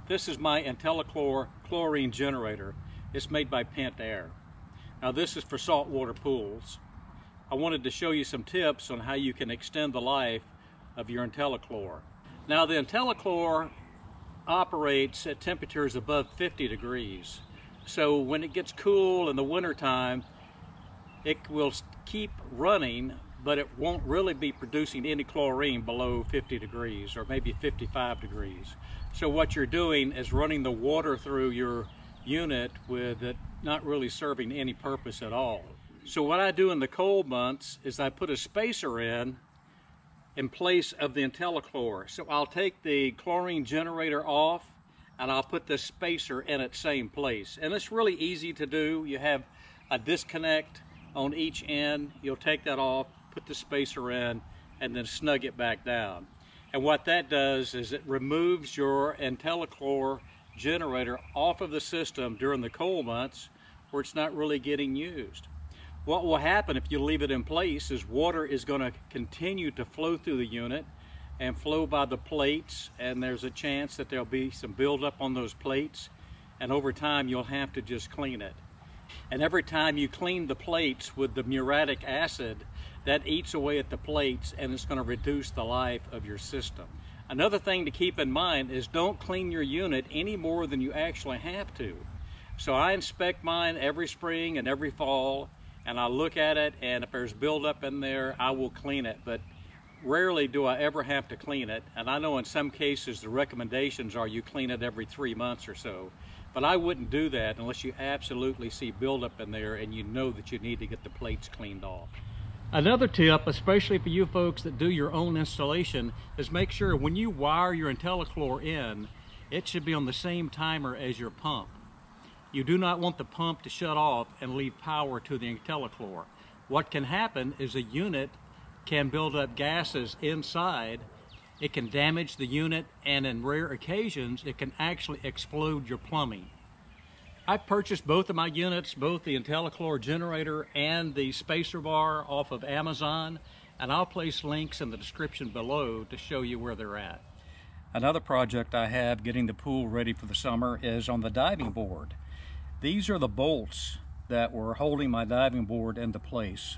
This is my IntelliChlor chlorine generator. It's made by Pentair. Now this is for saltwater pools. I wanted to show you some tips on how you can extend the life of your IntelliChlor. Now the IntelliChlor operates at temperatures above 50 degrees. So when it gets cool in the wintertime, it will keep running, but it won't really be producing any chlorine below 50 degrees or maybe 55 degrees. So what you're doing is running the water through your unit with it not really serving any purpose at all. So what I do in the cold months is I put a spacer in place of the IntelliChlor. So I'll take the chlorine generator off and I'll put the spacer in its same place. And it's really easy to do. You have a disconnect on each end. You'll take that off, put the spacer in, and then snug it back down. And what that does is it removes your IntelliChlor generator off of the system during the cold months where it's not really getting used. What will happen if you leave it in place is water is going to continue to flow through the unit and flow by the plates, and there's a chance that there'll be some buildup on those plates, and over time you'll have to just clean it. And every time you clean the plates with the muriatic acid, that eats away at the plates and it's going to reduce the life of your system. Another thing to keep in mind is don't clean your unit any more than you actually have to. So I inspect mine every spring and every fall, and I look at it, and if there's buildup in there, I will clean it. But rarely do I ever have to clean it. And I know in some cases the recommendations are you clean it every 3 months or so. But I wouldn't do that unless you absolutely see buildup in there and you know that you need to get the plates cleaned off. Another tip, especially for you folks that do your own installation, is make sure when you wire your IntelliChlor in, it should be on the same timer as your pump. You do not want the pump to shut off and leave power to the IntelliChlor. What can happen is a unit can build up gases inside. It can damage the unit, and in rare occasions it can actually explode your plumbing. I purchased both of my units, both the IntelliChlor generator and the spacer bar, off of Amazon, and I'll place links in the description below to show you where they're at. Another project I have getting the pool ready for the summer is on the diving board. These are the bolts that were holding my diving board into place.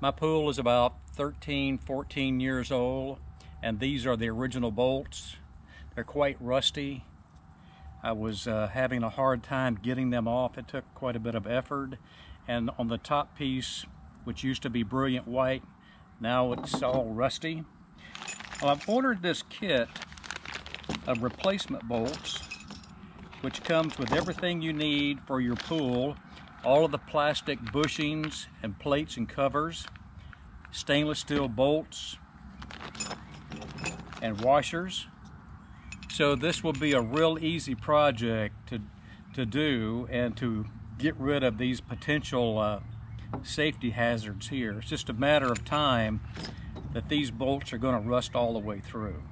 My pool is about 13, 14 years old, and these are the original bolts. They're quite rusty. I was having a hard time getting them off. It took quite a bit of effort. And on the top piece, which used to be brilliant white, now it's all rusty. Well, I've ordered this kit of replacement bolts, which comes with everything you need for your pool, all of the plastic bushings and plates and covers, stainless steel bolts and washers. So this will be a real easy project to do and to get rid of these potential safety hazards here. It's just a matter of time that these bolts are going to rust all the way through.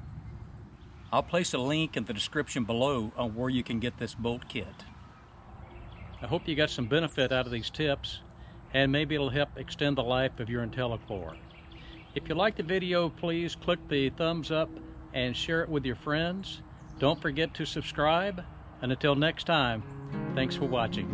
I'll place a link in the description below on where you can get this bolt kit. I hope you got some benefit out of these tips, and maybe it'll help extend the life of your IntelliChlor. If you like the video, please click the thumbs up and share it with your friends. Don't forget to subscribe, and until next time, thanks for watching.